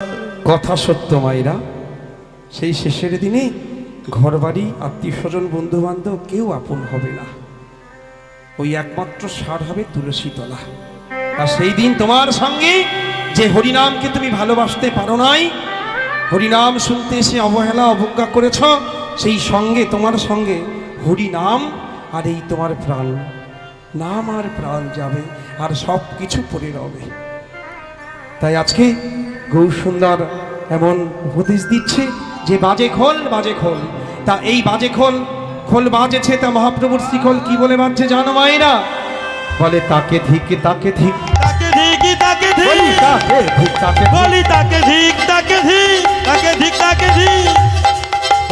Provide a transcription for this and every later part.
কথা সত্য মায়েরা, সেই শেষের দিনে ঘরবাড়ি আত্মীয় স্বজন বন্ধু বান্ধব কেউ আপন হবে না, ওই একমাত্র সার হবে তুলসী তলা। আর সেই দিন তোমার সঙ্গে যে হরিনামকে তুমি ভালোবাসতে পারো নাই, হরিনাম শুনতে এসে অবহেলা অবজ্ঞা করেছ, সেই সঙ্গে তোমার সঙ্গে হরিনাম আর এই তোমার প্রাণ, নাম আর প্রাণ যাবে আর সব কিছু পড়ে রবে। তাই আজকে গৌরসুন্দর এমন উপদেশ দিচ্ছে যে বাজে খোল, বাজে খোল। তা এই বাজে খোল খোল বাজেছে, তা মহাপ্রভুর শ্রীখোল কি বলে বাজছে জানো মায়েরা? বলে তাকে ধিক, তাকে ধিক, তাকে ধিক, তাকে ধিক, বলি তাকে ধিক, তাকে বলি তাকে ধিক, তাকে ধিক, তাকে ধিক, তাকে ধিক,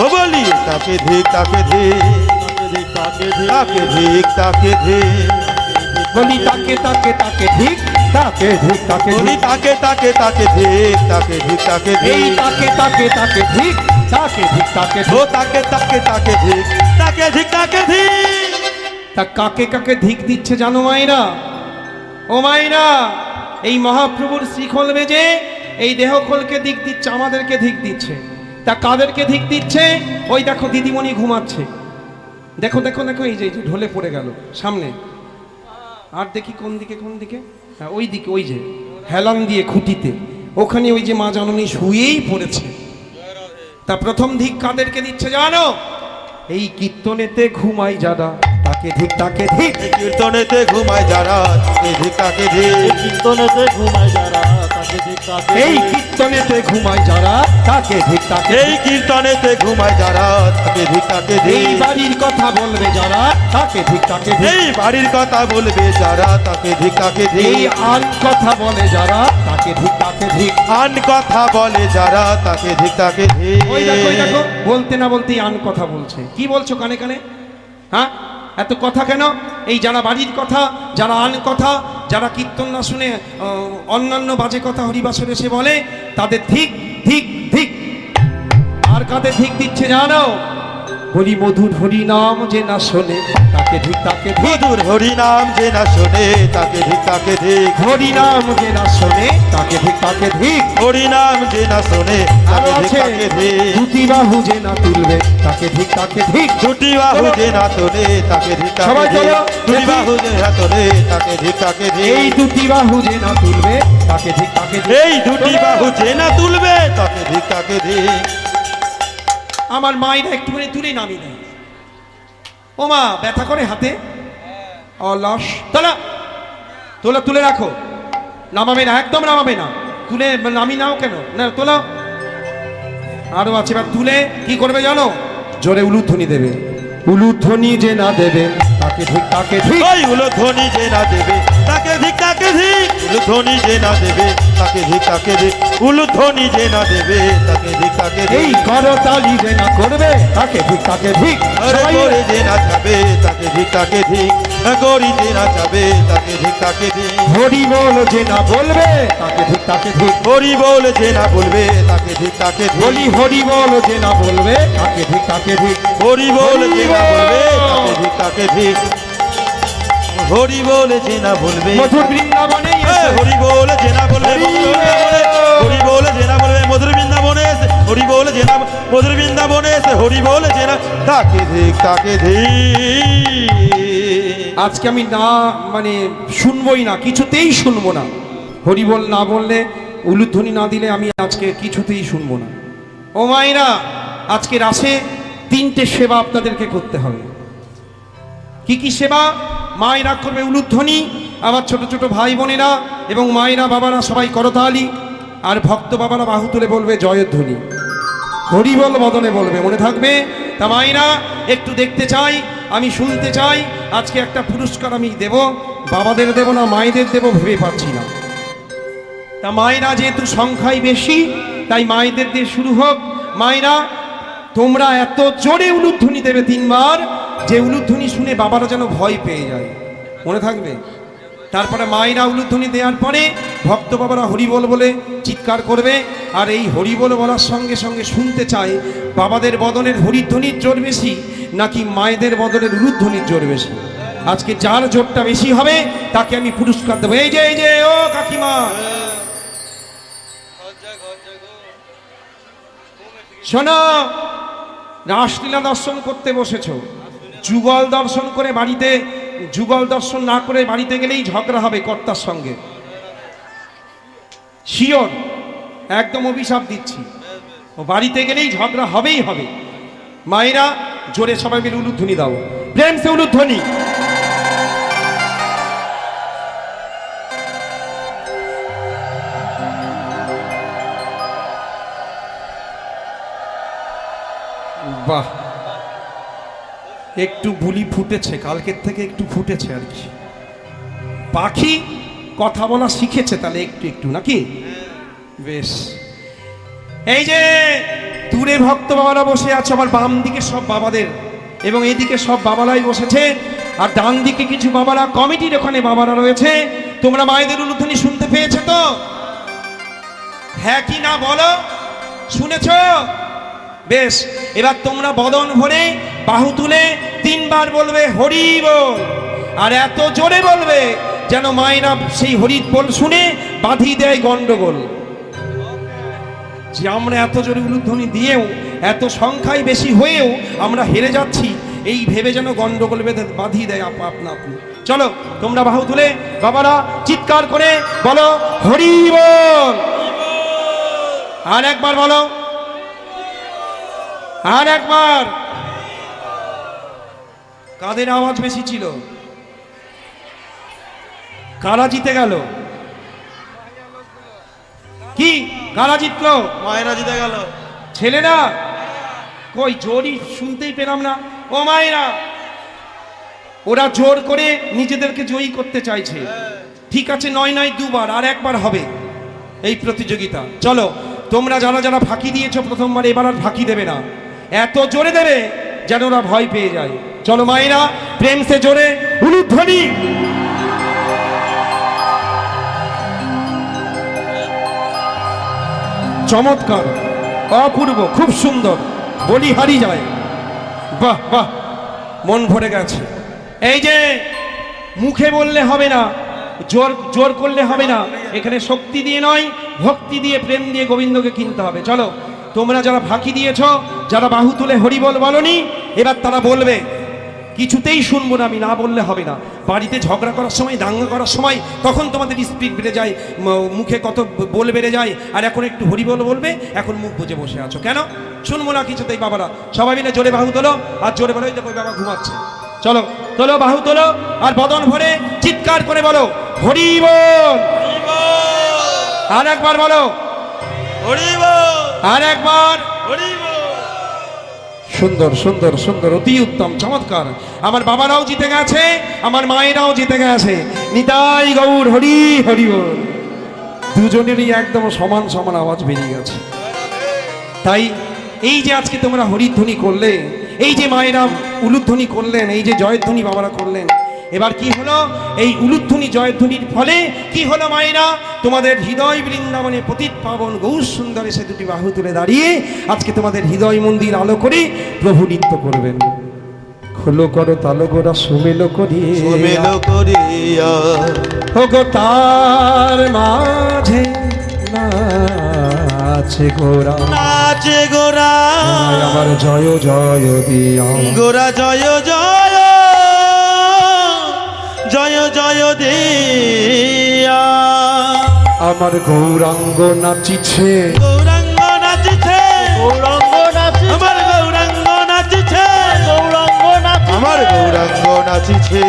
ও বলি তাকে ধিক, তাকে ধিক, তাকে ধিক, তাকে ধিক, বলি তাকে তাকে তাকে ধিক, তাকে ধিক, তাকে বলি ধিক, তাকে তাকে তাকে ধিক, তাকে ধিক, তাকে এই ধিক, তাকে তাকে তাকে ধিক, তাকে ধিক, তাকে ও ধিক। তাকে তাকে তাকে ধিক, তাকে ধিক, তাকে ধিক। তা কাকে কাকে ধিক দিচ্ছে জানো মায়েরা? ও মায়েরা, এই মহাপ্রভুর শ্রীখোল বেজে এই দেহখোলকে দিক দিচ্ছে, আমাদেরকে ধিক দিচ্ছে। তা কাদেরকে ধিক দিচ্ছে? ওই দেখো দিদিমণি ঘুমাচ্ছে, দেখো দেখো দেখো, এই যে ঢলে পড়ে গেল সামনে। আর দেখি কোন দিকে, কোন দিকে? হ্যাঁ ওই দিকে, ওই যে হেলান দিয়ে খুঁটিতে, ওখানে ওই যে মা জননী শুয়েই পড়েছে। তা প্রথম ধিক কাদেরকে দিচ্ছে জানো? এই কীর্তনেতে ঘুমাই যারা, তাকে ধিক, তাকে ধিক। কীর্তনেতে ঘুমায় যারা, তাকে ধিক, তাকে ধিক, কীর্তনেতে ঘুমায় যারা, তাকে ধিক, তাকে এই ধিক। কীর্তনেতে ঘুমাই যারা, তাকে ধিক, তাকে এই ধিক। কীর্তনেতে ঘুমায় যারা, তাকে ধিক, তাকে এই ধিক, বাড়ির কথা বলবে যারা, তাকে ধিক, তাকে ধিক। এই বাড়ির কথা বলবে যারা, তাকে ধিক, তাকে এই ধিক, আন কথা বলে যারা, তাকে ধিক, তাকে ধিক। আন কথা বলে যারা, তাকে ধিক, তাকে ধিক। ওই দেখো, ওই দেখো, বলতে না বলতেই আন কথা বলছে। কি বলছো কানে কানে? হ্যাঁ, এত কথা কেন? এই যারা বাড়ির কথা, যারা আন কথা, যারা কীর্তন না শুনে অন্যান্য বাজে কথা হরিবাসরে এসে বলে, তাদের ধিক, ধিক, ধিক। আর কাদের ধিক দিচ্ছে জানো? বলি মধুর হরি নাম যে না শোনে, তাকে ধিক, তাকে ধিক। মধুর হরি নাম যে না শোনে, তাকে ধিক, তাকে ধিক, হরি নাম যে না শোনে, তাকে ধিক, তাকে ধিক। হরি নাম যে না শোনে, আরো তাকে ধিক, আছে, তাকে ধিক, দুটি বাহু যে না তুলবে, তাকে ধিক, তাকে ধিক। দুটি বাহু যে না তোলে, তাকে ধিক, তাকে সবাই ধিক, চলো, দুটি দেখি। বাহু যে না তোলে, তাকে ধিক, তাকে ধিক, এই দুটি বাহু যে না তুলবে, তাকে ধিক, তাকে ধিক। এই দুটি বাহু যে না তুলবে, তাকে ধিক, তাকে ধিক। আমার মায়েরা একটুখানি তুলে নামিয়ে দেয়। ও মা, ব্যথা করে হাতে? অলস, তোলা তোলা, তুলে রাখো, নামাবে না, একদম নামাবে না। তুলে নামিয়ে নাও কেন? না তোলা। আরো আছে, এবার তুলে কি করবে জানো? জোরে উলুধ্বনি দেবে। উলুধ্বনি যে না দেবে, তাকে ধিক, তাকে ধিক। ওই উলুধ্বনি যে না দেবে, তাকে ধিক, তাকে ধিক, উলুধ্বনি যে না দেবে, তাকে ধিক, তাকে ধিক, উলুধ্বনি যে না দেবে, তাকে ধিক, তাকে এই ধিক, করতালি যে না করবে, তাকে ধিক, তাকে ধিক। আরে সবাই করে যে না যাবে, তাকে ধিক, তাকে ধিক, গরি যে না যাবে, তাকে ধিক, তাকে ধিক, হরি বল যে না বলবে, তাকে ধিক, তাকে ধিক। হরি বল যে না বলবে, তাকে ধিক, তাকে বলি ধিক, হরি বল যে না বলবে, তাকে ধিক, তাকে ধিক। হরি বল যে না বলবে, তাকে ধিক, তাকে ধিক, হরি বল যে না বলবে, মধুর বৃন্দাবনে হরি বল যে না বলবে, হরি বল যে না বলবে, মধুর বৃন্দাবনে এসে হরি বল যে না, মধুর বৃন্দাবনে এসে হরি বল যে না, তাকে ধিক, তাকে ধিক। আজকে আমি না মানে শুনবই না, কিছুতেই শুনবো না। হরি বল না বললে, উলুধ্বনি না দিলে আমি আজকে কিছুতেই শুনবো না। ও মায়েরা, আজকে রাসে তিনটে সেবা আপনাদেরকে করতে হবে। কি কি সেবা? মায়েরা করবে উলুধ্বনি, আবার ছোট ছোট ভাই বোনেরা এবং মায়েরা বাবারা সবাই করতালি, আর ভক্ত বাবারা বাহু তুলে বলবে জয়ধ্বনি, হরিবল বদনে বলবে, মনে থাকবে। তা মায়েরা একটু দেখতে চাই, আমি শুনতে চাই। আজকে একটা পুরস্কার আমি দেব, বাবাদের দেব না মায়েদের দেব ভেবে পাচ্ছি না। তা মায়েরা যেহেতু সংখ্যায় বেশি, তাই মায়েদের দিয়ে শুরু হোক। মায়েরা তোমরা এত জোরে উলুধ্বনি দেবে তিনবার, যে উলুধ্বনি শুনে বাবারা যেন ভয় পেয়ে যায়, মনে থাকবে। তারপরে মায়েরা উলুধ্বনি দেওয়ার পরে ভক্ত বাবারা হরিবল বলে চিৎকার করবে, আর এই হরিবল বলার সঙ্গে সঙ্গে শুনতে চাই বাবাদের বদনের হরিধ্বনির জোর বেশি নাকি মায়েদের বদনের উলুধ্বনির জোর বেশি। আজকে যার জোরটা বেশি হবে তাকে আমি পুরস্কার দেবো। এই যে ও কাকিমা, শোনো, রাসলীলা দর্শন করতে বসেছো, যুগল দর্শন করে বাড়িতে, যুগল দর্শন না করে বাড়িতে গেলেই ঝগড়া হবে কর্তার সঙ্গে, শিওর, একদম অভিশাপ দিচ্ছি। ও বাড়িতে গেলেই ঝগড়া হবেই হবে। মায়েরা জোরে সবাই মিলে উলুধ্বনি দাও, প্রেম সে উলুধ্বনি। বাহ, একটু বুলি ফুটেছে, কালকের থেকে একটু ফুটেছে আর কি। পাখি কথা বলা শিখেছে তাহলে একটু একটু, নাকি? বেশ। এই যে দূরে ভক্ত বাবারা বসে আছে, আমার বাম দিকে সব বাবাদের এবং এইদিকে সব বাবারাই বসেছে, আর ডান দিকে কিছু বাবারা কমিটির ওখানে বাবারা রয়েছে। তোমরা মায়েদের উলুধ্বনি শুনতে পেয়েছো তো? হ্যাঁ কি না বলো, শুনেছ? বেশ, এবার তোমরা বদন ভরে বাহু তুলে 3 বার বলবে হরি বল, আর এত জোরে বলবে যেন মায়েরা সেই হরি বল শুনে বাঁধি দেয় গন্ডগোল। যে আমরা এত জোরে উলুধ্বনি দিয়েও, এত সংখ্যায় বেশি হয়েও আমরা হেরে যাচ্ছি, এই ভেবে যেন গন্ডগোল বেঁধে বাঁধিয়ে দেয় আপনা আপনি। চলো তোমরা বাহু তুলে বাবারা চিৎকার করে বলো হরি বল, আর একবার বলো, আর একবার। কাদের আওয়াজ বেশি ছিল? কারা জিতে গেল? কি কারা জিতলো? মায়েরা জিতে গেল। ছেলেরা কই? জোরই শুনতেই পেলাম না। ও মায়েরা, ওরা জোর করে নিজেদেরকে জয়ী করতে চাইছে। ঠিক আছে, 9 2বার, আর একবার হবে এই প্রতিযোগিতা। চলো তোমরা যারা যারা ফাঁকি দিয়েছো প্রথমবার, এবার আর ফাঁকি দেবে না, এত জোরে দেবে যেন ওরা ভয় পেয়ে যায়। চলো মায়েরা প্রেম সে জোরে উলুধ্বনি। চমৎকার, অপূর্ব, খুব সুন্দর, বলি হারি যায়। বাহ বাহ, মন ভরে গেছে। এই যে মুখে বললে হবে না, জোর জোর করলে হবে না, এখানে শক্তি দিয়ে নয়, ভক্তি দিয়ে, প্রেম দিয়ে গোবিন্দকে কিনতে হবে। চলো তোমরা যারা ফাঁকি দিয়েছ, যারা বাহু তুলে হরি বল বলনি, এবার তারা বলবে। কিছুতেই শুনবো না আমি, না বললে হবে না। বাড়িতে ঝগড়া করার সময়, দাঙ্গা করার সময়, তখন তোমাদের স্পিড বেড়ে যায়, মুখে কত বল বেড়ে যায়, আর এখন একটু হরি বল বলবে, এখন মুখ বুজে বসে আছো কেন? শুনবো না কিছুতেই। বাবারা সবাই মিলে জোরে বাহু তোলো, আর জোরে বলো, দেখো বাবা ঘুমাচ্ছে। চলো তোলো বাহু তোলো, আর বদন ভরে চিৎকার করে বলো হরি বল, আর একবার বলো হরি বল, আর একবার। হরি বল। সুন্দর সুন্দর সুন্দর, অতি উত্তম, চমৎকার। আমার বাবারাও জিতে গেছে, আমার মায়েরাও জিতে গেছে। নিতাই গৌর হরি হরি বল। দুজনেরই একদম সমান সমান আওয়াজ বেরিয়ে গেছে। তাই এই যে আজকে তোমরা হরিধ্বনি করলে, এই যে মায়েরা উলুধ্বনি করলেন, এই যে জয়ধ্বনি বাবারা করলেন, এবার কি হলো? এই উলুধ্বনি জয়ধ্বনির ফলে কি হলো মায়েরা? তোমাদের হৃদয় বৃন্দাবনে পতিত পাবন গৌর সুন্দর এসে দুটি বাহু তুলে দাঁড়িয়ে আজকে তোমাদের হৃদয় মন্দির আলো করে প্রভু নৃত্য করবেন। খোলো করো তালো গোরা সুমেলো করিয়ে, সুমেলো করিয়া ওগো তার মাঝে নাচে গোরা, নাচে গোরা আমার জয় জয় দিয়া, গোরা জয় জয় জয় জয় দিয়া। আমার গৌরাঙ্গ নাচিছে, গৌরাঙ্গ নাচিছে, গৌরাঙ্গ নাচে, আমার গৌরাঙ্গ নাচিছে, গৌরাঙ্গ নাচে, আমার গৌরাঙ্গ নাচিছে,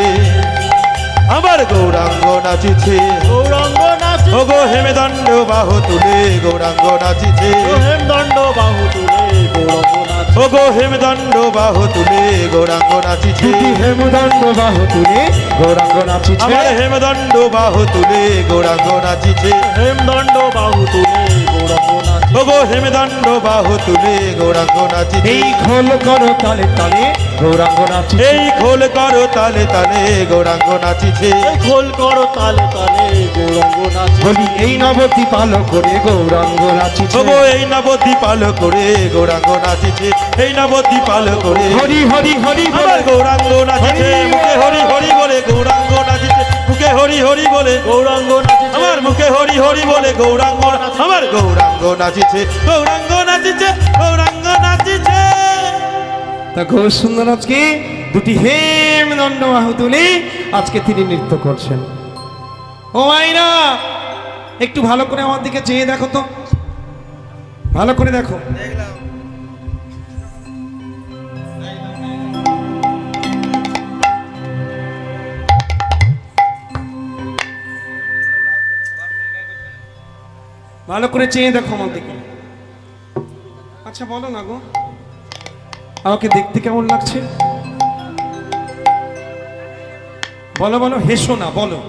আমার গৌরাঙ্গ নাচিছে। গৌরাঙ্গ নাচে, ওগো হেমদণ্ড বাহু তুলে গৌরাঙ্গ নাচিছে, হেমদণ্ড বাহু তুলে গৌরাঙ্গ নাচে, ওগো হেমদণ্ড বাহু তুলে গৌরাঙ্গ নাচিছে, দুটি হেমদণ্ড বাহু তুলে গৌরাঙ্গ নাচিছে, আমার হেমদণ্ড বাহু তুলে গৌরাঙ্গ নাচিছে, হেমদণ্ড বাহু তুলে গৌরাঙ্গ নাচে, ওগো হেমদণ্ড বাহু তুলে গৌরাঙ্গ নাচিছে। এই খোল করো তালে তালে গৌরাঙ্গ নাচিছে, এই খোল করো তালে তালে গৌরাঙ্গ নাচিছে, এই খোল করো তালে তালে গৌরাঙ্গ নাচে, বলি এই নবতী পালো করে গৌরাঙ্গ নাচিছে, ওগো এই নবদ্বী পাল করে গৌরাঙ্গ নাচিছে, এই নবদ্বী পাল করে হরি হরি হরি আমার গৌরাঙ্গ নাচিছে, মুখে হরি হরি বলে গৌরাঙ্গ নাচিছে, মুখে মুখে হরি হরি বলে গৌরাঙ্গ নাচিছে আমার মুখে হরি হরি বলে গৌরাঙ্গ আমার গৌরাঙ্গ নাচিছে গৌরাঙ্গ নাচিছে গৌরাঙ্গ নাচিছে। তা খুব সুন্দর আজকে দুটি হেমদণ্ড বাহু তুলে আজকে তিনি নৃত্য করছেন। ও মাইনা, একটু ভালো করে আমার দিকে চেয়ে দেখো তো, ভালো করে দেখো। ভালো করে চেয়ে দেখো আমার দিকে। আচ্ছা বলো না গো, আমাকে দেখতে কেমন লাগছে? বলো বলো, হেসো না, বলো।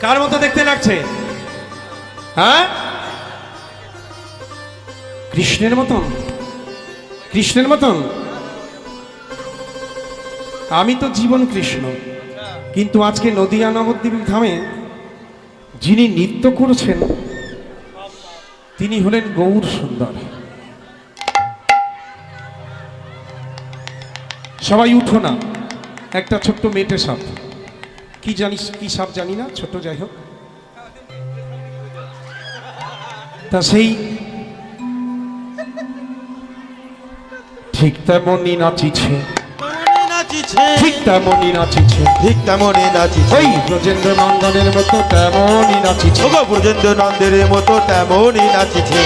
কার মতো দেখতে লাগছে? হ্যাঁ, কৃষ্ণের মতন, কৃষ্ণের মতন। আমি তো জীবন কৃষ্ণ, কিন্তু আজকে নদিয়া নবদ্বীপ ধামে যিনি নৃত্য করছেন তিনি হলেন গৌর সুন্দর। সবাই উঠো না, একটা ছোট্ট মেটে সাপ, কি জানিস কি সাপ জানি না, ছোট যাই হোক, তা সেই ঠিক তেমনই নাচিছে, ঠিক তেমনই নাচিছে, ঠিক তেমনই নাচিছে ওই ব্রজেন্দ্র নন্দনের মতো তেমনই নাচিছে। ওগো ব্রজেন্দ্র নন্দের মতো তেমনই নাচিছে,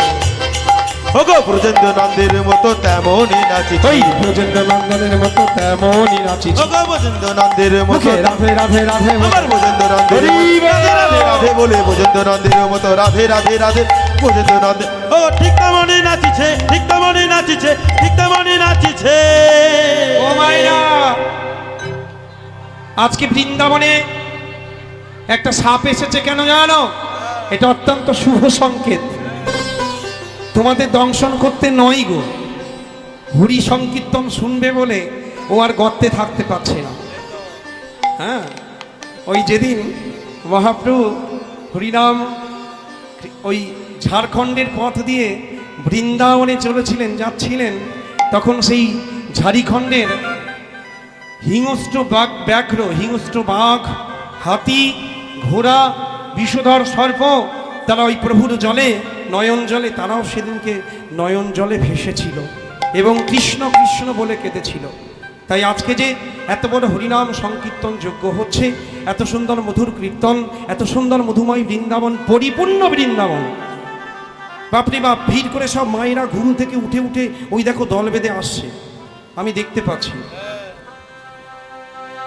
ওগো ব্রজেন্দ্র নন্দের মতো তেমনই নাচিছে, ওই ব্রজেন্দ্র নন্দনের মতো তেমনই নাচিছে। ওগো ব্রজেন্দ্র নন্দের মতো মুখে রাধে রাধে রাধে আমার ব্রজেন্দ্র নন্দের রাধে রাধে রাধে বলে ব্রজেন্দ্র নন্দের মতো রাধে রাধে রাধে ব্রজেন্দ্র নন্দে। ও ঠিক তেমনই নাচিছে, ঠিক তেমনই নাচিছে, ঠিক তেমনই নাচিছে। ও মাইরা, আজকে বৃন্দাবনে একটা সাপ এসেছে, কেন জানো? এটা অত্যন্ত শুভ সংকেত। তোমাদের দংশন করতে নয় গো, হরি সংকীর্তন শুনবে বলে ও আর গর্তে থাকতে পারছে না। হ্যাঁ, ওই যেদিন মহাপ্রভু হরিনাম ওই ঝাড়খণ্ডের পথ দিয়ে বৃন্দাবনে চলেছিলেন, যাচ্ছিলেন, তখন সেই ঝাড়খণ্ডের হিংস্র বাঘ, ব্যাঘ্র, হিংস্র বাঘ, হাতি, ঘোড়া, বিষধর সর্প, তারা ওই প্রভুর জলে, নয়ন জলে, তারাও সেদিনকে নয়ন জলে ভেসেছিল এবং কৃষ্ণ কৃষ্ণ বলে কেঁদেছিল। তাই আজকে যে এত বড় হরিনাম সংকীর্তন যোগ্য হচ্ছে, এত সুন্দর মধুর কীর্তন, এত সুন্দর মধুময় বৃন্দাবন, পরিপূর্ণ বৃন্দাবন, বাপরে বাপ, ভিড় করে সব মায়েরা ঘুম থেকে উঠে উঠে ওই দেখো দল বেঁধে আসছে, আমি দেখতে পাচ্ছি।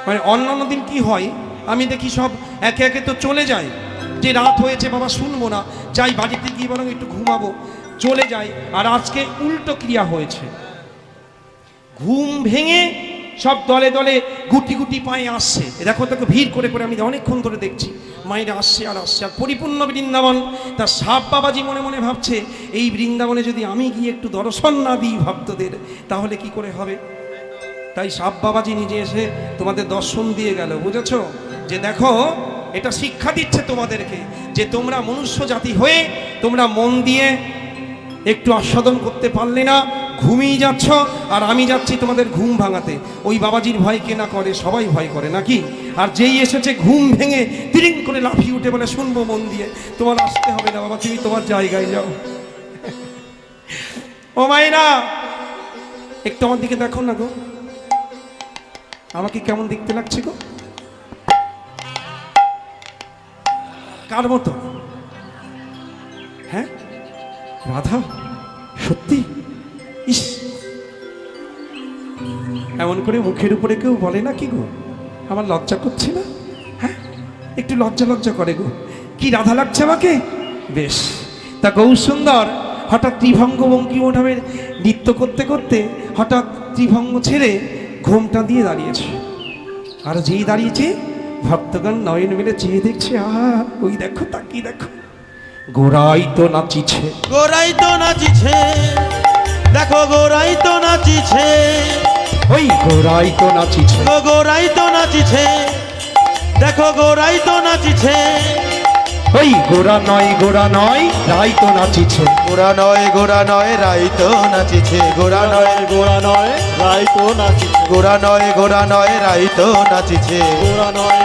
মানে অন্যান্য দিন কি হয়, আমি দেখি সব একে একে তো চলে যায়, যে রাত হয়েছে বাবা শুনবো না, যাই বাড়িতে গিয়ে বরং একটু ঘুমাবো, চলে যায়। আর আজকে উল্টো ক্রিয়া হয়েছে, ঘুম ভেঙে সব দলে দলে গুটি গুটি পায়ে আসছে। দেখো দেখো ভিড় করে করে আমি অনেকক্ষণ ধরে দেখছি, মায়েরা আসছে আর আসছে, আর পরিপূর্ণ বৃন্দাবন। তা সাপ বাবাজি মনে মনে ভাবছে, এই বৃন্দাবনে যদি আমি গিয়ে একটু দর্শন না দিই ভক্তদের, তাহলে কি করে হবে? তাই সাপ বাবাজি নিজে এসে তোমাদের দর্শন দিয়ে গেল, বুঝেছো? যে দেখো, এটা শিক্ষা দিচ্ছে তোমাদেরকে যে তোমরা মনুষ্য জাতি হয়ে তোমরা মন দিয়ে একটু আস্বাদন করতে পারলে না, ঘুমিয়ে যাচ্ছ, আর আমি যাচ্ছি তোমাদের ঘুম ভাঙাতে। ওই বাবাজির ভয় কে না করে? সবাই ভয় করে নাকি? আর যেই এসেছে ঘুম ভেঙে তিরিং করে লাফিয়ে উঠে বলে শুনবো মন দিয়ে, তোমার আসতে হবে না বাবা, তুমি তোমার জায়গায় যাও। ও মায়েরা, একটু আমার দিকে দেখো না গো, আমাকে কেমন দেখতে লাগছে গো? কার মতো? হ্যাঁ, রাধা? সত্যি? ইস, এমন করে মুখের উপরে কেউ বলে না কি গো? আমার লজ্জা করছে না? হ্যাঁ, একটু লজ্জা লজ্জা করে গো। কি রাধা লাগছে আমাকে? বেশ। তা গৌর সুন্দর হঠাৎ ত্রিভঙ্গ বঙ্কিমভাবে নৃত্য করতে করতে হঠাৎ ত্রিভঙ্গ ছেড়ে ঘোমটা দিয়ে দাঁড়িয়েছে। আর যেই দাঁড়িয়েছে, ভক্তগণ নয়ন মেলে চেয়ে দেখছে, আহা, ওই দেখো, তাকিয়ে দেখো, গোড়াই তো নাচিছে, গোরাই তো নাচিছে, দেখো গোরাই তো নাচিছে, ওই গোড়াই তো নাচিছে, গোরাই তো নাচিছে, দেখো গোরাই তো নাচিছে, ওই গোরা নয় রাই তো নাচিছে। গোরা নয় রাই তো নাচিছে, গোরা নয় গোড়া নয় রাই তো নাচিছে, গোরা নয় রাই তো নাচিছে, গোড়া নয়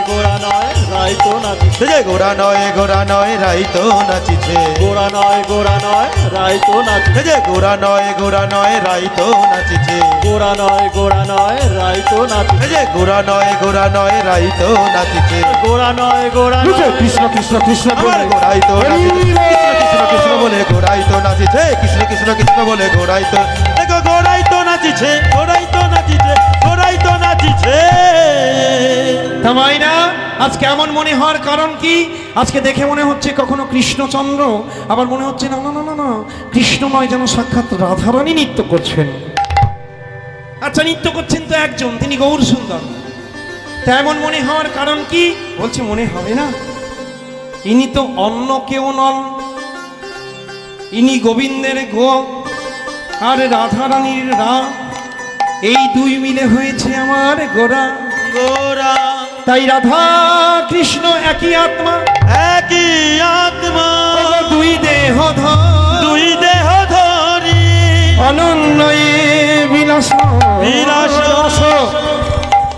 রাই তো নাচিছে, যে গোরা নয় রাই তো নাচিছে, গোড়া নয় রাই তো নাচিছে, যে গোরা নয় রাই তো নাচিছে, গোড়া নয় রাই তো নাচিছে, যে গোরা নয় রাই তো নাচিছে, গোড়া নয় কৃষ্ণ কৃষ্ণ কৃষ্ণ আমার বলে। গোড়াই তো নাচিছে, কৃষ্ণ কৃষ্ণ বলে গোড়াই তো নাচিছে, কৃষ্ণ কৃষ্ণ কৃষ্ণ বলে গোড়াই তো, দেখো গোড়াই তো নাচিছে, গোড়াই তো নাচিছে, গোড়াই তো নাচিছে। থামাই না। আজকে এমন মনে হওয়ার কারণ কি? আজকে দেখে মনে হচ্ছে কখনো কৃষ্ণচন্দ্র, আবার মনে হচ্ছে না না না না না কৃষ্ণ নয়, যেন সাক্ষাৎ রাধারানী নৃত্য করছেন। আচ্ছা, নৃত্য করছেন তো একজন, তিনি গৌর সুন্দর। তা এমন মনে হওয়ার কারণ কি? বলছে মনে হবে না, ইনি তো অন্য কেউ নন, ইনি গোবিন্দের গো আর রাধারানীর রা, এই দুই মিলে হয়েছে আমার গোরা। গোরা তাই রাধা কৃষ্ণ একই আত্মা, একই আত্মা, দুই দেহ দুই দেহ ধরি অনন্যয়ে বিলাস বিলাস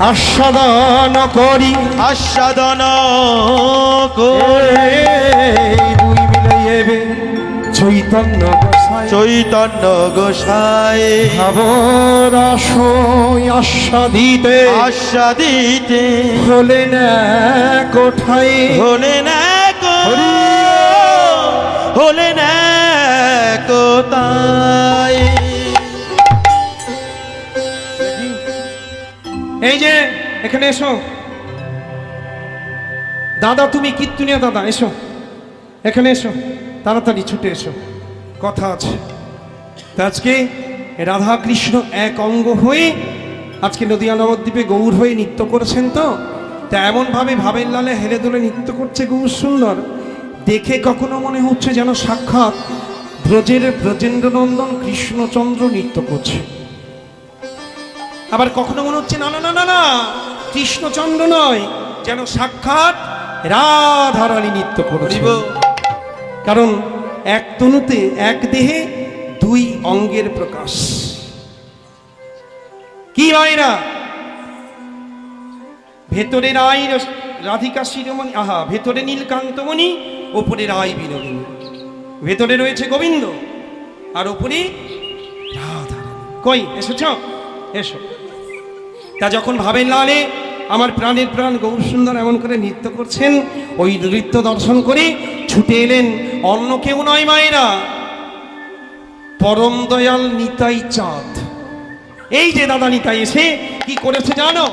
আস্বাদন করি, আস্বাদন করে দুই মিলে এবে চৈতন্য গোসাই, চৈতন্য গোসাই ভাবরাস আস্বাদিতে আস্বাদিতে হলেন কোঠায়, হলেন হলেন কোথায়। এই যে এখানে এসো দাদা, তুমি কীর্তনিয়া দাদা, এসো এখানে এসো, তাড়াতাড়ি ছুটে এসো, কথা আছে। তা আজকে রাধা কৃষ্ণ এক অঙ্গ হয়ে আজকে নদিয়া নবদ্বীপে গৌর হয়ে নৃত্য করেছেন। তো তা এমনভাবে ভাবের লালে হেলে দুলে নৃত্য করছে গৌর সুন্দর, দেখে কখনো মনে হচ্ছে যেন সাক্ষাৎ ব্রজেন্দ্রনন্দন কৃষ্ণচন্দ্র নৃত্য করছে, আবার কখনো মনে হচ্ছে না না না না না কৃষ্ণচন্দ্র নয়, যেন সাক্ষাৎ রাধারানী নৃত্য করছে। কারণ এক তনুতে এক দেহে দুই অঙ্গের প্রকাশ। কি মায়েরা, ভেতরে রাই রাধিকা শিরোমণি, আহা ভেতরে নীলকান্তমণি, ওপরে রাই বিনোদিনী। ভেতরে রয়েছে গোবিন্দ আর ওপরে রাধারানী। কই এসেছ? এসো। তা যখন ভাবেন লালে আমার প্রাণের প্রাণ গৌর সুন্দর এমন করে নৃত্য করছেন, ওই নৃত্য দর্শন করে ছুটে এলেন অন্য কেউ নয় মায়েরা, পরম দয়াল নিতাই চাঁদ। এই যে দাদা নিতাই এসে কি করেছে জানো?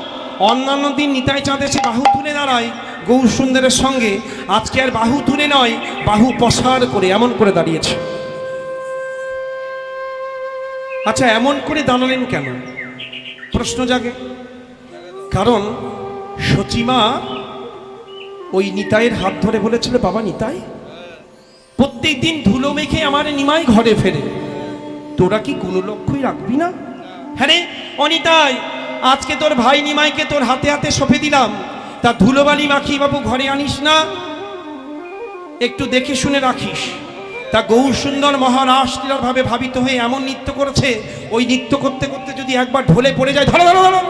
অন্যান্য দিন নিতাই চাঁদ এসে বাহু তুলে দাঁড়ায় গৌর সুন্দরের সঙ্গে, আজকে আর বাহু তুলে নয়, বাহু পসার করে এমন করে দাঁড়িয়েছে। আচ্ছা, এমন করে দাঁড়ালেন কেন? প্রশ্ন জাগে। কারণ সচিমা ওই নিতাইয়ের হাত ধরে বলেছিল, বাবা নিতাই, প্রত্যেক দিন ধুলো মেখে আমার নিমাই ঘরে ফেরে, তোরা কি কোনো লক্ষ্যই রাখবি না? হ্যাঁ রে অনিতাই, আজকে তোর ভাই নিমাইকে তোর হাতে হাতে সঁপে দিলাম, তা ধুলোবালি মাখি বাবু ঘরে আনিস না, একটু দেখে শুনে রাখিস। তা গৌর সুন্দর মহারাষ্ট্রীয় ভাবে ভাবিত হয়ে এমন নৃত্য করেছে, ওই নৃত্য করতে করতে যদি একবার ঢলে পড়ে যায়, ধরো ধরো ধরো,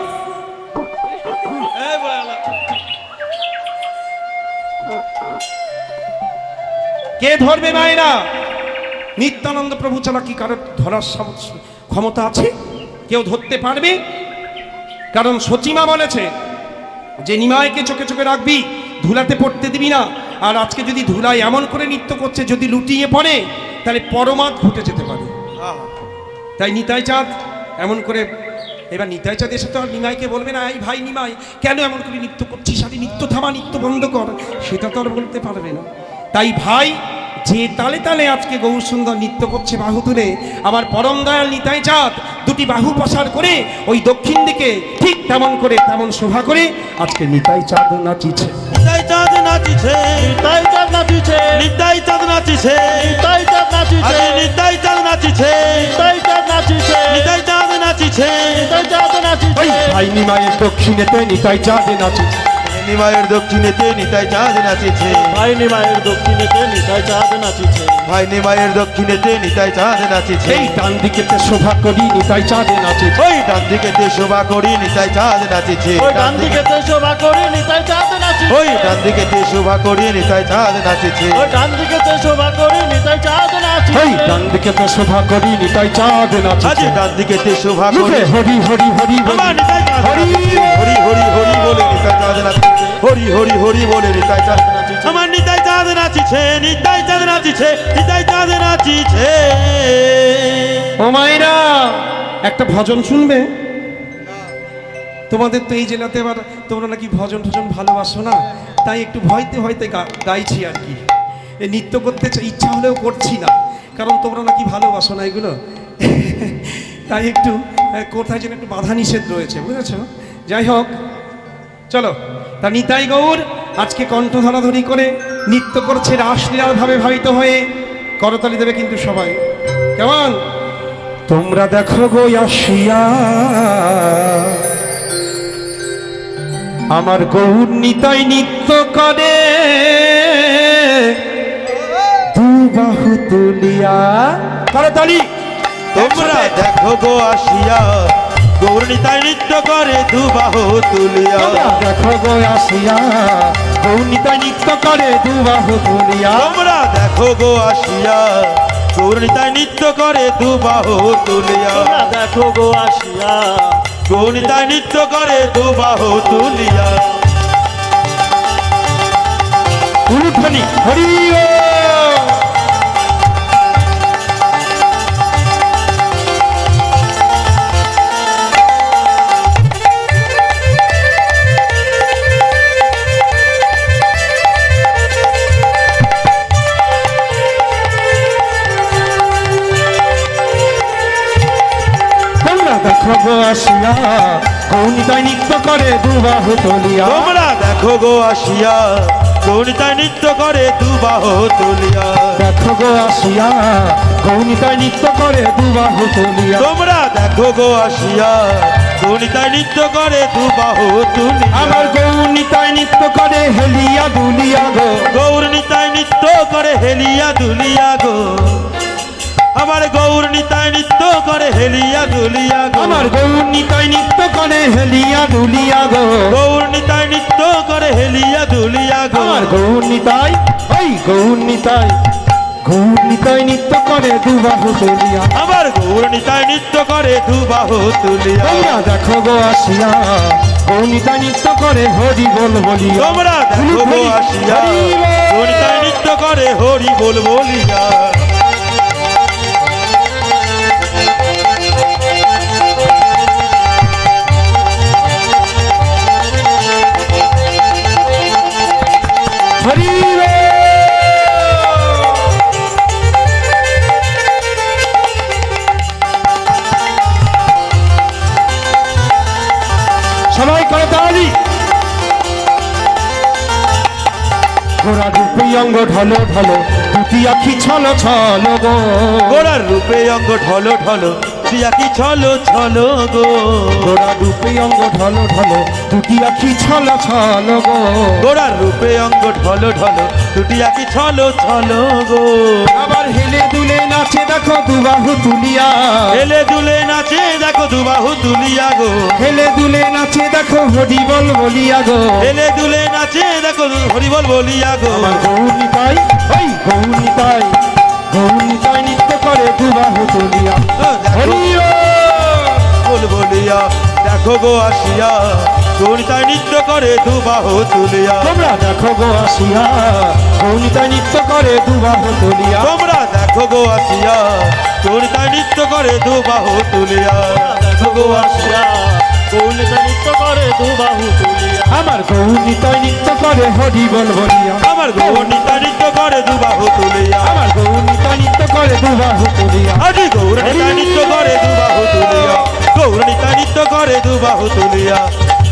কে ধরবে মায়েরা? নিত্যানন্দ প্রভু ছাড়া কি কারোর ধরার ক্ষমতা আছে? কেউ ধরতে পারবে? কারণ সচিমা বলেছে যে নিমাইকে চোখে চোখে রাখবি, ধুলাতে পড়তে দিবি না। আর আজকে যদি ধুলায় এমন করে নৃত্য করছে, যদি লুটিয়ে পড়ে তাহলে পরমাদ ঘটে যেতে পারে। তাই নিতাই চাঁদ এমন করে, এবার নিতাই চাঁদ এসে তো আর নিমাইকে বলবে না, এই ভাই নিমাই কেন এমন করে নৃত্য করছিস, আরে নৃত্য থামা, নৃত্য বন্ধ কর, সেটা তো আর বলতে পারবে না। তাই ভাই যে তালে তালে আজকে গৌর সুন্দর নৃত্য করছে বাহু তুলে, আমার পরম দয়াল নিতাই চাঁদ দুটি বাহু প্রসার করে ওই দক্ষিণ দিকে ঠিক তেমন করে তেমন শোভা করে আজকে নিতাই চাঁদ নাচিছে। নিতাই চাঁদ নাচিছে, নিতাই চাঁদ নাচিছে, নিতাই চাঁদ নাচিছে, নিতাই চাঁদ নাচিছে, আরে নিতাই চাঁদ নাচিছে, নিতাই চাঁদ নাচিছে, নিতাই চাঁদ নাচিছে, নিতাই চাঁদ নাচিছে, ওই ভাই নিমাইয়ের দক্ষিণেতে নিতাই চাঁদ নাচিছে। নিমায়ের দক্ষিণেতে নিতাই চাঁদ নাচেছে ভাই নিমায়ের দক্ষিণেতে নিতাই চাঁদ নাচিছে ভাই নিমায়ের দক্ষিণেতে নিতাই চাঁদ নাচেছে এই ডান দিকেতে শোভা করি নিতাই চাঁদে নাচে ওই ডান দিকেতে শোভা করি নিতাই চাঁদ নাচেছে ওই ডান দিকেতে শোভা করে নিতাই চাঁদ নাচিছে ওই ডান দিকেতে শোভা করি নিতাই চাঁদ নাচেছে ওই ডান দিকেতে শোভা করে নিতাই চাঁদ এই নাচিছে ডান দিকেতে শোভা করি নিতাই চাঁদ আজ নাচে ডান দিকেতে শোভা মুখে করি হরি হরি হরি আমার বলি নিতাই চাঁদ হরি হরি হরি হরি বলে নিতাই চাঁদ নাচেছে হরি হরি হরি বলে নিতাই চাঁদ নাচেছে আমার নিতাই চাঁদ নাচিছে নিতাই চাঁদ নাচিছে নিতাই চাঁদ নাচিছে ও মায়েরা একটা ভজন শুনবে তোমাদের তো এই জেলাতে আবার তোমরা নাকি ভজন ভজন ভালোবাসো না তাই একটু ভয়তে ভয়তে গাইছি আর কি এই নৃত্য করতে ইচ্ছা হলেও করছি না কারণ তোমরা নাকি ভালোবাসো না এগুলো তাই একটু কোথায় যেন একটু বাধা নিষেধ রয়েছে বুঝেছো যাই হোক চলো তা নিতাই গৌর আজকে কণ্ঠ ধরাধরি করে নৃত্য করছে রাসলীলার ভাবে ভাবিত হয়ে করতালি দেবে কিন্তু সবাই কেমন তোমরা দেখো গো আসিয়া আমার গৌর নিতাই নৃত্য করে দু বাহু তুলিয়া করতালি তোমরা দেখো গো আসিয়া গৌর নিতাই নৃত্য করে দু বাহু তুলিয়া তোমরা দেখো গো আসিয়া গৌর নিতাই নৃত্য করে দু বাহু তুলিয়া তোমরা দেখো গো আসিয়া গৌর নিতাই নৃত্য করে দু বাহু তুলিয়া তোমরা দেখো গো আসিয়া গৌর নিতাই নৃত্য করে দু বাহু তুলিয়া উলুধ্বনি হরি ও দেখো গো আসিয়া গৌর নিতাই নৃত্য করে দু বাহু তুলিয়া তোমরা দেখো গো আসিয়া গৌর নিতাই নৃত্য করে দু বাহু তুলিয়া দেখো গো আসিয়া গৌর নিতাই নৃত্য করে দু বাহু তুলিয়া তোমরা দেখো গো আসিয়া গৌর নিতাই নৃত্য করে দু বাহু তুলিয়া আমার গৌর নিতাই নৃত্য করে হেলিয়া দুলিয়া গো গৌর নিতাই নৃত্য করে হেলিয়া দুলিয়া গো আমার গৌর নিতাই নৃত্য করে হেলিয়া দুলিয়া গো আমার গৌর নিতাই নৃত্য করে হেলিয়া দুলিয়া গো গৌর নিতাই নৃত্য করে হেলিয়া দুলিয়া গো আমার গৌর নিতাই ওই গৌর নিতাই নৃত্য করে দু বাহু তুলিয়া আমার গৌর নিতাই নৃত্য করে দু বাহু তুলিয়া তোমরা দেখো গো আসিয়া গৌর নিতাই নৃত্য করে হরি বল বলিয়া তোমরা দেখো গো আসিয়া গৌর নিতাই নৃত্য করে হরি বল বলিয়া হরি সবাই করে তালি ঘোড়া রূপে অঙ্গ ঢলো ঢলো দুটি আখি ছলো ছলো গো গোড়ার রূপে অঙ্গ ঢলো ঢলো দিয়া কি ছলো ছলো গো ঘোড়া রূপে অঙ্গ ঢলো ঢলো দুটি আখি ছলো ছলো গো গোড়ার রূপে অঙ্গ ঢলো ঢলো দুটি আঁকি ছলো ছলো গো আবার হেলে দুলে নাচে দেখো দুবাহু তুলিয়া হেলে দুলে নাচে দেখো দুবাহু তুলিয়া গো হেলে দুলে নাচে দেখো হরি বল বলিয়া গো হেলে দুলে নাচে দেখো হরিবল বলিয়া গো আমার গৌর নিতাই ওই গৌর নিতাই নৃত্য করে দুবাহু তুলিয়া হরি বল বলিয়া দেখো গো আসিয়া গৌরিতাই নৃত্য করে দুবাহু তুলিয়া তোমরা দেখো গো আসিয়া গৌর নিতাই নৃত্য করে দুবাহু তুলিয়া তোমরা দেখো গো আসিয়া গৌরিতাই নৃত্য করে দুবাহু তুলিয়া দেখো গো আসিয়া গৌর নিতাই নৃত্য করে দু বাহু তুলিয়া আমার গৌর নিতাই নৃত্য করে হরি বল বলিয়া আমার গৌরিতাই নৃত্য করে দুবাহু তুলিয়া আমার গৌর নিতাই নৃত্য করে দুবাহু তুলিয়া আজি গৌরিতাই নৃত্য করে দুবাহু তুলিয়া গৌরিতাই নৃত্য করে দুবাহু তুলিয়া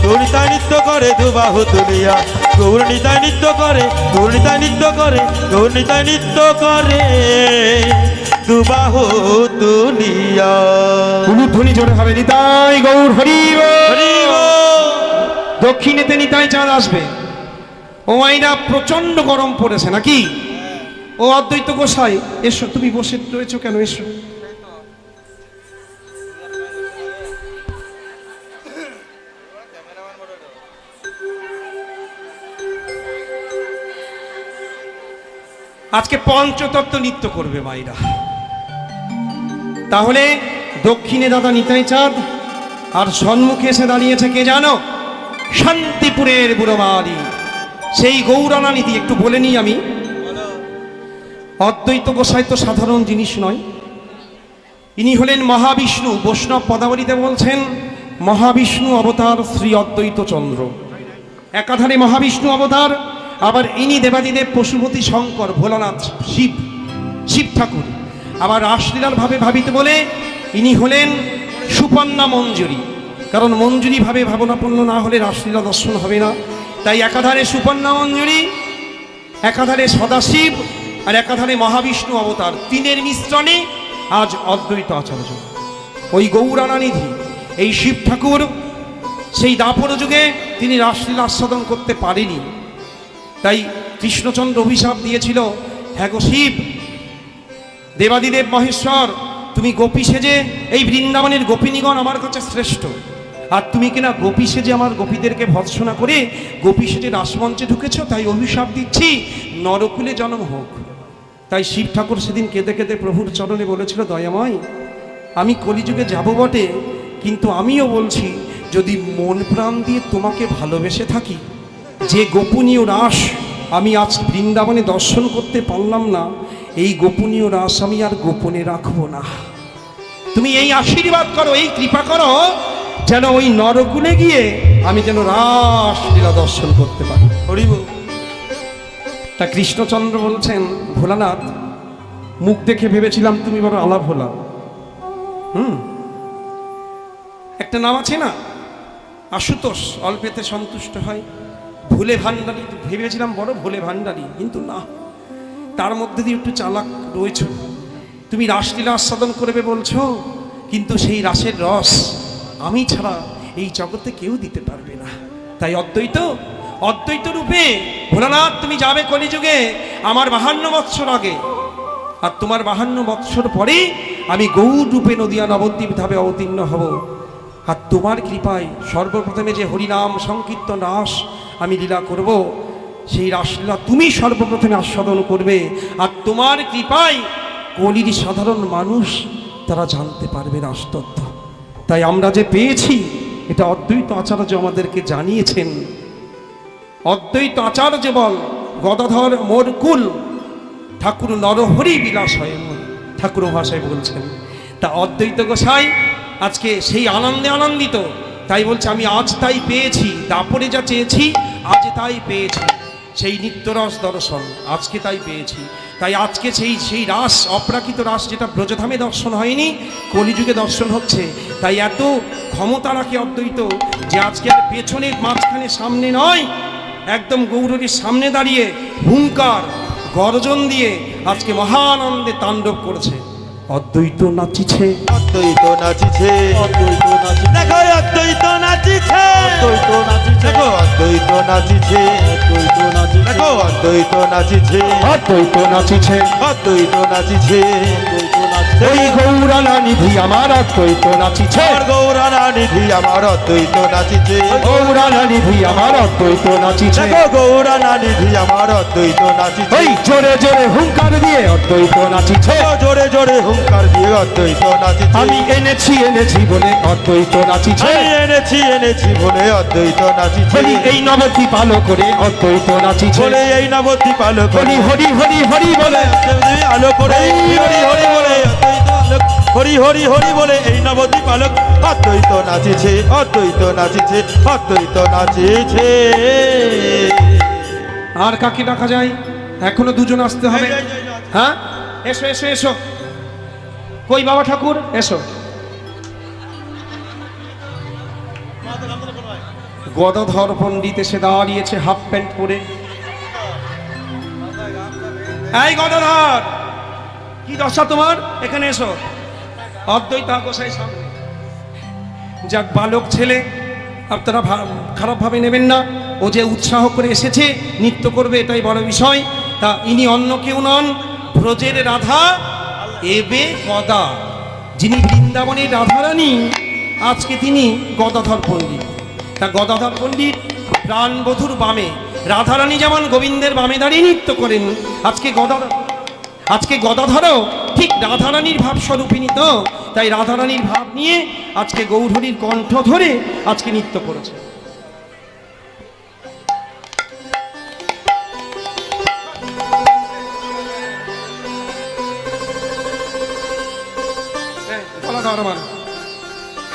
গৌরিতাই নৃত্য করে দুবাহু তুলিয়া গৌরিতাই নৃত্য করে গৌরিতাই নৃত্য করে গৌরিতাই নৃত্য করে দুবাহু তুলিয়া উলুধ্বনি জোরে হবে নিতাই গৌর হরি বল। হরি বল। দক্ষিণেতে নিতাই চাঁদ আসবে ও মাইরা প্রচন্ড গরম পড়েছে নাকি? ও অদ্বৈত গোসাই এসো, তুমি বসে রয়েছো কেন? এসো। আজকে পঞ্চতত্ত্ব নৃত্য করবে মাইরা। তাহলে দক্ষিণে দাদা নিতাই চাঁদ, আর সম্মুখে এসে দাঁড়িয়েছে কে জানো? শান্তিপুরের বুড়োমারি, সেই গৌরানানিধি। একটু বলে নিই আমি, অদ্বৈত গোসাই তো সাধারণ জিনিস নয়। ইনি হলেন মহাবিষ্ণু। বৈষ্ণব পদাবলীতে বলছেন মহাবিষ্ণু অবতার শ্রী অদ্বৈত চন্দ্র। একাধারে মহাবিষ্ণু অবতার, আবার ইনি দেবাদিদেব পশুপতি শঙ্কর, ভোলানাথ, শিব ঠাকুর। আবার রাসলীলার ভাবে ভাবিত বলে ইনি হলেন সুপর্ণা মঞ্জুরি, কারণ মঞ্জুরি ভাবে ভাবনাপন্ন না হলে রাসলীলা দর্শন হবে না। তাই একাধারে সুপর্ণা মঞ্জুরি, একাধারে সদাশিব, আর একাধারে মহাবিষ্ণু অবতার, তিনের মিশ্রণে আজ অদ্বৈত আচার্য। ওই গৌরানানিধি এই শিব ঠাকুর সেই দাপর যুগে তিনি রাসলীলা আস্বাদন করতে পারেনি। তাই কৃষ্ণচন্দ্র অভিশাপ দিয়েছিল, হ্যাঁ গো শিব, দেবাদিদেব মহেশ্বর, তুমি গোপী সেজে এই বৃন্দাবনের গোপিনীগণ আমার কাছে শ্রেষ্ঠ, আর তুমি কিনা গোপী সেজে আমার গোপীদেরকে ভর্ৎসনা করে গোপী সেজে রাসমঞ্চে ঢুকেছ, তাই অভিশাপ দিচ্ছি নরকুলে জন্ম হোক। তাই শিব ঠাকুর সেদিন কেঁদে কেঁদে প্রভুর চরণে বলেছিল, দয়াময়, আমি কলিযুগে যাব বটে, কিন্তু আমিও বলছি যদি মন প্রাণ দিয়ে তোমাকে ভালোবেসে থাকি, যে গোপনীয় রাস আমি আজ বৃন্দাবনে দর্শন করতে পারলাম না, এই গোপনীয় রাস আমি আর গোপনে রাখবো না। তুমি এই আশীর্বাদ করো, এই কৃপা করো, যেন ওই নরকুলে গিয়ে আমি যেন রাসলীলা দর্শন করতে পারি। হরিব। তা কৃষ্ণচন্দ্র বলছেন, ভোলানাথ, মুখ দেখে ভেবেছিলাম তুমি বড় আলাপ ভোলা। একটা নাম আছে না, আশুতোষ, অল্পেতে সন্তুষ্ট হয়, ভোলে ভান্ডারী। ভেবেছিলাম বড় ভোলে ভান্ডারী, কিন্তু না, তার মধ্যে দিয়ে একটু চালাক রয়েছে। তুমি রাসলীলা আস্বাদন করবে বলছো, কিন্তু সেই রাসের রস আমি ছাড়া এই জগতে কেউ দিতে পারবে না। তাই অদ্বৈত রূপে ভোলানাথ তুমি যাবে কলিযুগে আমার 52 বৎসর আগে, আর তোমার 52 বৎসর পরে আমি গৌর রূপে নদিয়া নবদ্বীপ ধামে অবতীর্ণ হব। আর তোমার কৃপায় সর্বপ্রথমে যে হরিনাম সংকীর্তন রাস আমি লীলা করব, সেই রাসলীলা তুমি সর্বপ্রথমে আস্বাদন করবে। আর তোমার কৃপায় কলির সাধারণ মানুষ তারা জানতে পারবে রাসতত্ত্ব। তাই আমরা যে পেয়েছি, এটা অদ্বৈত আচার্য আমাদেরকে জানিয়েছেন। অদ্বৈত আচার্য বল গদাধর মোর কুল, ঠাকুর নরহরি বিলাস হয় মোর, ঠাকুর ভাষায় বলছেন। তা অদ্বৈত গোসাই আজকে সেই আনন্দে আনন্দিত, তাই বলছে আমি আজ তাই পেয়েছি, দাপরে যা চেয়েছি আজ তাই পেয়েছি, সেই নিত্যরস দর্শন আজকে তাই পেয়েছি। তাই আজকে সেই রাস, অপ্রাকৃত রাস, যেটা ব্রজধামে দর্শন হয়নি, কলিযুগে দর্শন হচ্ছে। তাই এত ক্ষমতা রাখে অদ্বৈত যে আজকে আর পেছনে মাঝখানে সামনে নয়, একদম গৌরীর সামনে দাঁড়িয়ে হুঙ্কার গর্জন দিয়ে আজকে মহানন্দে তাণ্ডব করেছে। অদ্বৈত নাচিছে, অদ্বৈত নাচিছে, অদ্বৈত নাচিছে, দেখো অদ্বৈত নাচিছে, অদ্বৈত নাচিছে, দেখো অদ্বৈত নাচিছে, অদ্বৈত নাচিছে, দেখো অদ্বৈত নাচিছে, অদ্বৈত নাচিছে, অদ্বৈত নাচিছে, অদ্বৈত নাচিছে, ওই গৌরানানিধি আমার অদ্বৈত নাচিছে, আমার গৌরানানিধি আমার অদ্বৈত নাচিছে, গৌরানানিধি আমার অদ্বৈত নাচিছে। দেখো গৌরানানিধি আমার অদ্বৈত নাচিছে, ওই জোরে জোরে হুঙ্কার দিয়ে অদ্বৈত নাচিছে, জোরে জোরে হুঙ্কার দিয়ে অদ্বৈত নাচিছে, আমি এনেছি বলে অদ্বৈত নাচিছে, আমি এনেছি বলে অদ্বৈত নাচিছে, বলি এই নবদ্বীপ আলো করে অদ্বৈত নাচিছে, বলে এই নবদ্বীপ আলো করে, হরি হরি হরি হরি বলে আলো করে, হরি হরি বলে অদ্বৈত আলোক, হরি হরি হরি বলে এই নবদ্বীপ আলোক, অদ্বৈত নাচিছে, অদ্বৈত নাচিছে, অদ্বৈত নাচিছে। আর কাকে ডাকা যায়? এখনো দুজন আসতে হবে। হ্যাঁ, এসো এসো এসো। কই বাবা ঠাকুর, এসো। গদাধর পণ্ডিত এসে দাঁড়িয়েছে হাফ প্যান্ট পরে। এই গদাধর, কি দশা তোমার? এখানে এসো। অদ্বৈত গোসাই সামনে। যাক, বালক ছেলে, আপনারা খারাপ ভাবে নেবেন না। ও ও যে উৎসাহ করে এসেছে নৃত্য করবে, এটাই বড় বিষয়। তা ইনি অন্য কেউ নন, ব্রজের রাধা এবে গদা, যিনি বৃন্দাবনের রাধারানী, আজকে তিনি গদাধর পণ্ডিত। তা গদাধর পণ্ডিত প্রাণবধূর বামে, রাধারানী যেমন গোবিন্দের বামে দাঁড়িয়ে নৃত্য করেন, আজকে গদাধরও ঠিক রাধারানীর ভাব স্বরূপিনী। তো তাই রাধারানীর ভাব নিয়ে আজকে গৌরহরির কণ্ঠ ধরে আজকে নৃত্য করেছে।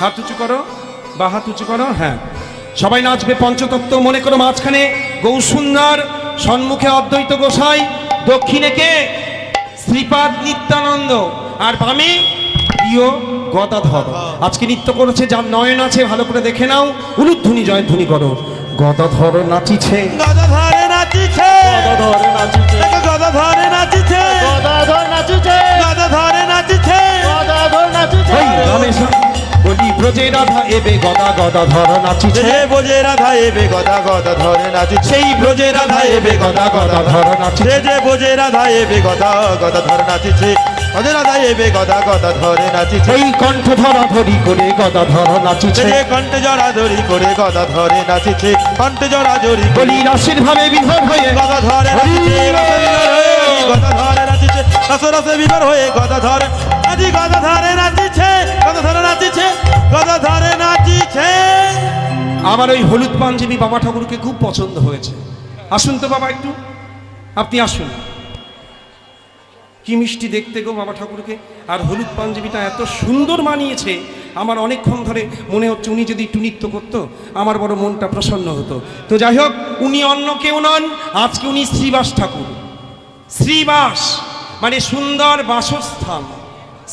হাত উঁচু করো, বা হাত উঁচু করো। হ্যাঁ, সবাই নাচবে পঞ্চতত্ত্ব মনে করো। মাঝখানে গৌরসুন্দর, সম্মুখে অদ্বৈত গোসাই, দক্ষিণে কে শ্রীপাদ নিত্যানন্দ, আর বামে প্রিয় গদাধর আজকে নৃত্য করেছে। যার নয়ন আছে ভালো করে দেখে নাও, উলুধ্বনি জয়ধ্বনি করো। গদাধর নাচিছে, গদাধরে নাচিছে, গদাধর নাচিছে, গদাধরে নাচিছে, গদাধর নাচিছে, গদাধরে নাচিছে, গদাধর নাচিছে। ওই রমেশ বলি ব্রজে রাধা এবে গদা গদাধর নাচিছে, যে বোঝে রাধা এবে গদা গদা ধরে নাচিছে, সেই ব্রজে রাধা এবে গদা গদাধর নাচিছে। যে বোঝে রাধা এবে গদা গদা ধরে নাচিছে, গদা রাধা এবে গদা গদা ধরে নাচিছে, এই কণ্ঠ ধরা ধরি করে গদাধর নাচিছে। যে কণ্ঠে জড়া ধরি করে গদা ধরে নাচিছে, কণ্ঠে জড়া ধরি বলি রাশির ভাবে বিভোর হয়ে গদা ধরে নাচিছে, গদা ধরে নাচিছে, রস রসে বিভোর হয়ে গদা ধরে আজি গদা ধরে নাচিছে, গদা ধরে নাচিছে, গদা ধরে নাচিছে। আমার ওই হলুদ পাঞ্জাবি বাবা ঠাকুরকে খুব পছন্দ হয়েছে। আসুন তো বাবা, একটু আপনি আসুন। কি মিষ্টি দেখতে গো বাবা ঠাকুরকে, আর হলুদ পাঞ্জাবিটা এত সুন্দর মানিয়েছে। আমার অনেকক্ষণ ধরে মনে হচ্ছে উনি যদি একটু নৃত্য করতো আমার বড় মনটা প্রসন্ন হতো। তো যাই হোক, উনি অন্য কেউ নন, আজকে উনি শ্রীবাস ঠাকুর। শ্রীবাস মানে সুন্দর বাসস্থান।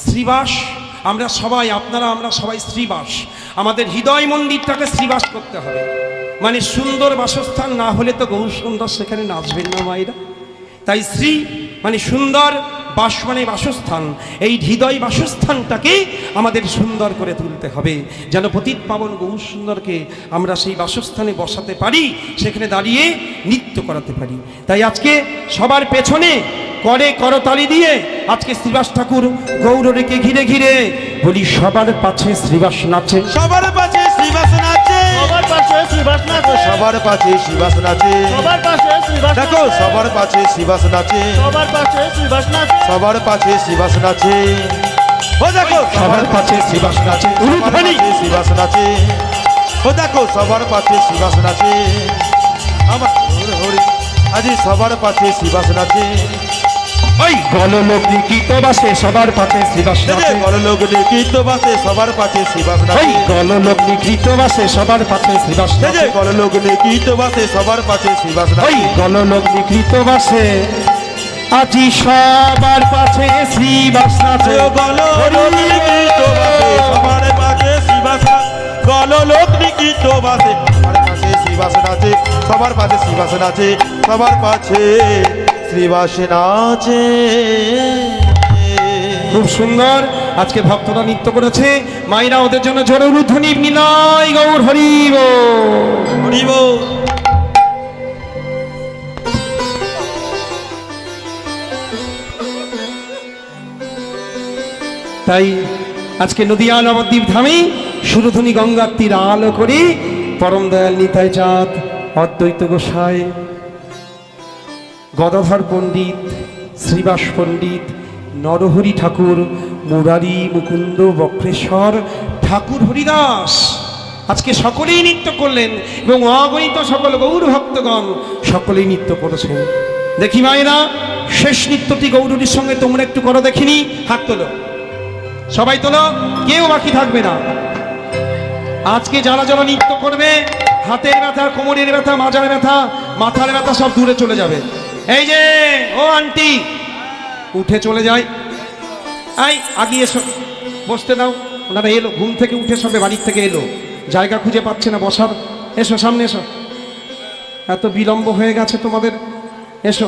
শ্রীবাস আমরা সবাই, আপনারা আমরা সবাই শ্রীবাস। আমাদের হৃদয় মন্দিরটাকে শ্রীবাস করতে হবে, মানে সুন্দর বাসস্থান না হলে তো গৌর সুন্দর সেখানে নাচবেন না মায়েরা। তাই শ্রী মানে সুন্দর, বাস মানে বাসস্থান। এই হৃদয় বাসস্থানটাকে আমাদের সুন্দর করে তুলতে হবে, যেন পতিত পাবন গৌর সুন্দরকে আমরা সেই বাসস্থানে বসাতে পারি, সেখানে দাঁড়িয়ে নৃত্য করাতে পারি। তাই আজকে সবার পেছনে করে করতালি দিয়ে আজকে শ্রীবাস ঠাকুর গৌরীকে ঘিরে ঘিরে বলি সবার পাছে শ্রীবাস নাচে, সবার পাশে শ্রীবাস নাচে, সবার পাশে শ্রীবাস নাচে, সবার পাশে শ্রীবাস নাচে, সবার পাশে শ্রীবাস দেখো নাচে, সবার পাশে শ্রীবাস নাচে, সবার পাশে শ্রীবাস নাচে, সবার পাশে শ্রীবাস নাচে, ও দেখো সবার পাছে শ্রীবাস নাচে। সবার উলুধ্বনি পাশে শ্রীবাস নাচে, ও দেখো সবার পাশে শ্রীবাস নাচে, আমার হরি হরি আজি সবার পাশে শ্রীবাস নাচে, ওই গললোক নিকিত বাসে সবার পাছে শ্রীবাস নাচে, বড়লোক নিকৃত বাসে সবার পাশে শ্রীবাস ওই নাচে, গললোক নিকৃত বাসে সবার পাছে শ্রীবাস নাচে, বড়লোক নিকৃত বাসে সবার পাশে শ্রীবাস ওই নাচে, গললোক নিকৃত বাসে আজি সবার পাছে শ্রীবাস নাচে। গললোক নিকৃত বাসে সবার পাশে শ্রীবাস নাচে, গললোক নিকৃত বাসে সবার পাশে শ্রীবাস নাচে, সবার পাশে শ্রীবাস নাচে, সবার পাশে শ্রীবাস নাচে। খুব সুন্দর আজকে ভক্তরা নৃত্য করেছে, মায়েরা ওদের জন্য জোরে উলুধ্বনি নিলয় গৌর হরি বল। হরি বল। তাই আজকে নদিয়া নবদ্বীপ ধামে সুরধ্বনি গঙ্গার তীর আলো করে পরম দয়াল নিতাই চাঁদ, অদ্বৈত গোসাই, গদাধর পণ্ডিত, শ্রীবাস পণ্ডিত, নরহরি ঠাকুর, মুরারি, মুকুন্দ, বক্রেশ্বর, ঠাকুর হরিদাস আজকে সকলেই নৃত্য করলেন এবং অগণিত সকল গৌর ভক্তগণ সকলেই নৃত্য করেছেন। দেখি মায়েরা, শেষ নৃত্যটি গৌরীর সঙ্গে তোমরা একটু করো দেখিনি। হাত তোলো, সবাই তোলো, কেউ বাকি থাকবে না। আজকে যারা যারা নৃত্য করবে, হাতের ব্যথা, কোমরের ব্যথা, মাজার ব্যথা, মাথার ব্যথা সব দূরে চলে যাবে। এই যে ও আন্টি উঠে চলে যায়, আই আগিয়ে এসো, বসতে দাও। ওনারা এলো, ঘুম থেকে উঠে সবে বাড়ির থেকে এলো, জায়গা খুঁজে পাচ্ছে না বসার। এসো সামনে এসো, এত বিলম্ব হয়ে গেছে তোমাদের, এসো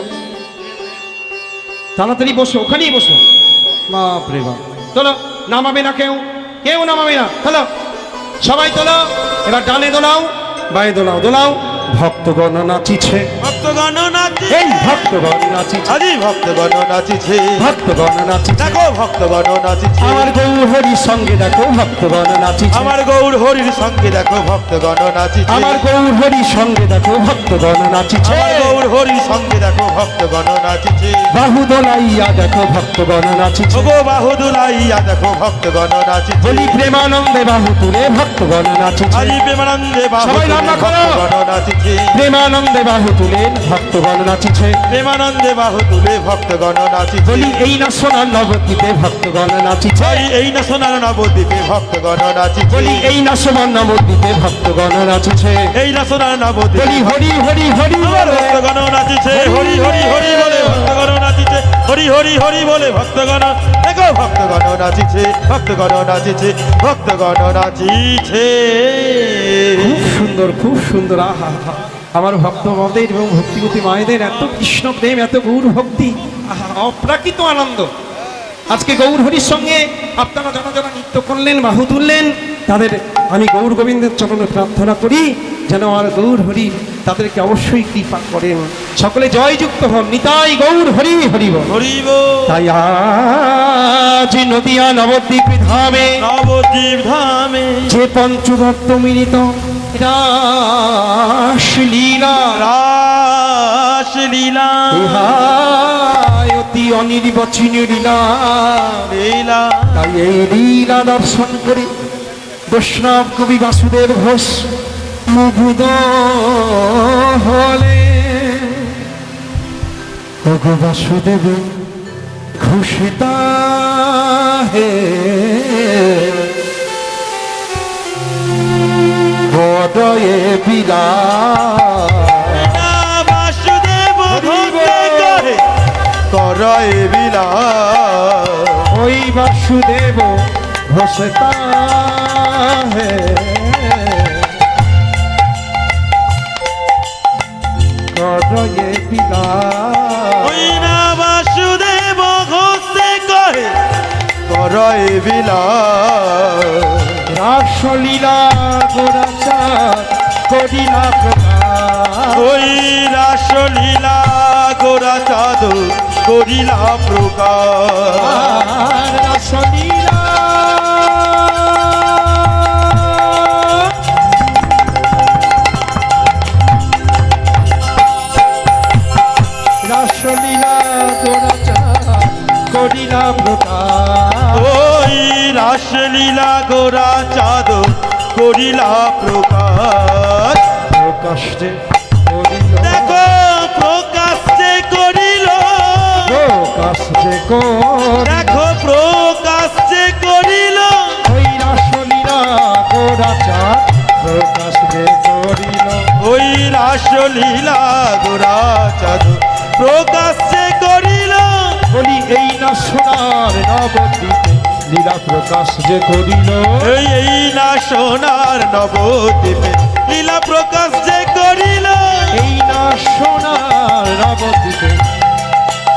তাড়াতাড়ি বসো, ওখানেই বসো। বাপরে বাপ, তোলো, নামাবে না কেউ, কেউ নামাবে না, তোলো সবাই তোলো। এবার ডানে দোলাও, বায়ে দোলাও, দোলাও ভক্তগণ নাচিছে, ভক্তগণ নাচিছে এই ভক্তগণ নাচিছে, আজি ভক্তগণ নাচিছে ভক্তগণ নাচিছে। দেখো ভক্তগণ নাচিছে আমার গৌর হরির সঙ্গে দেখো ভক্তগণ নাচিছে, আমার গৌর হরির সঙ্গে দেখো ভক্তগণ নাচিছে আমার গৌর হরির সঙ্গে দেখো ভক্তগণ নাচিছে, আমার গৌর হরির সঙ্গে দেখো ভক্তগণ নাচিছে বাহু দোলাইয়া দেখো ভক্তগণ নাচিছে, ওগো বাহু দুলাইয়া দেখো ভক্তগণ নাচিছে বলি প্রেমানন্দে বাহু তুলে ভক্তগণ নাচিছে, আজি প্রেমানন্দে বাহু সবাই তুলে রান্না করো। ভক্তগণ নাচিছে প্রেমানন্দে বাহু তুলে ভক্তগণ নাচিছে, প্রেমানন্দে বাহু তুলে ভক্তগণ নাচিছে বলি এই না সোনার নবদ্বীপে ভক্তগণ নাচিছে, আজি এই না সোনার নবদ্বীপে ভক্তগণ নাচিছে বলি এই না সোনার নবদ্বীপে ভক্তগণ নাচিছে, এই না সোনার নবদ্বীপে বলি হরি হরি হরি আমার বলে ভক্তগণ নাচিছে হরি হরি হরি বলে ভক্তগণ নাচিছে হরি হরি হরি বলে ভক্তগণ দেখো ভক্তগণ নাচিছে ভক্তগণ নাচিছে ভক্তগণ নাচিছে খুব সুন্দর, খুব সুন্দর। আহা আহা, আমার ভক্তদের এবং ভক্তিমতী মায়েদের এত কৃষ্ণ প্রেম, এত গৌর ভক্তি, আহা, অপ্রাকৃত আনন্দ। আজকে গৌর হরির সঙ্গে আপনারা যারা যারা নৃত্য করলেন, বাহু তুললেন, তাদের আমি গৌর গোবিন্দের চরণে প্রার্থনা করি যেন আমার গৌর হরি তাদেরকে অবশ্যই কৃপা করেন। সকলে জয়যুক্ত হন, নিতাই গৌর হরি হরি বল। হরিব তাই আজ নদিয়া নবদ্বীপ ধামে নবদ্বীপ ধামে যে পঞ্চভক্ত মিলিত রাসলীলা, রাসলীলা ইহাই অতি অনির্বচনীয় লীলা। লীলা তাই এই লীলা দর্শন করে বৈষ্ণব কবি বাসুদেব ঘোষ মুগ্ধ হলে, ওগো বাসুদেব ঘোষিতা হে বড়য়ে বিলা। বাসুদেব ঘোষে করে করয় বিলা ওই বাসুদেব ঘোষতা হে করয়ে বিলা। ওই না বাসুদেব ঘোষে করে করয় বিলা রাসলীলা গোরাচার করিলা প্রকাশ, ওই রাসলীলা গোরা চাঁদ করিলা প্রকাশ রাসলীলা রাসলীলা গোরাচার করিলা প্রকাশ, ওই রাসলীলা গোরা চাঁদ করিলা প্রকাশ প্রকাশে করিল, দেখো প্রকাশে করিল প্রকাশে করিল, দেখো প্রকাশে করিল ওই রাসলীলা গোরাচার প্রকাশে করিল, ওই রাসলীলা গোরা চাঁদ প্রকাশে করিল বলি এই না সোনার নবদ্বীপে লীলা প্রকাশ যে করিল, এই না সোনার নবদ্বীপে লীলা প্রকাশ যে করিল এই না সোনার নবদ্বীপে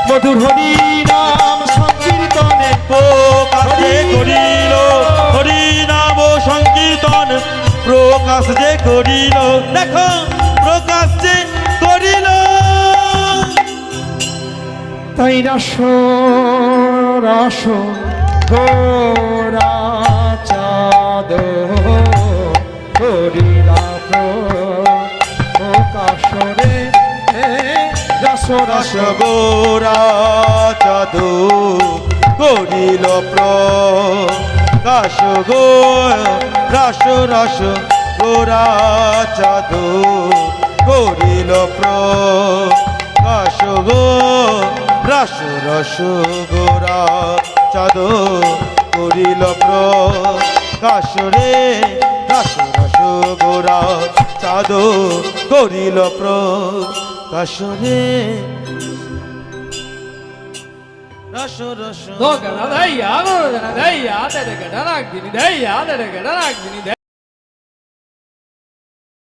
মধুর হরি নাম সংকীর্তনে প্রকাশ যে করিল হরি নাম সংকীর্তন প্রকাশ যে করিল দেখো প্রকাশ যে করিল তাই রাস রাস গোরা চাঁদ করিলা প্রকাশ রে রাস রাস রাস গোরা চাঁদ করিল প্রকাশ গো রাস রাস গোরা চাঁদ করিল প্রকাশ গো রাস রস গোরা চাঁদ করিল প্রকাশ রে রাস রস গোরা চাঁদ করিল প্রকাশ রে রস রস Doga na dai, amor na dai, ate de gadara gini dai, ate de gadara gini dai.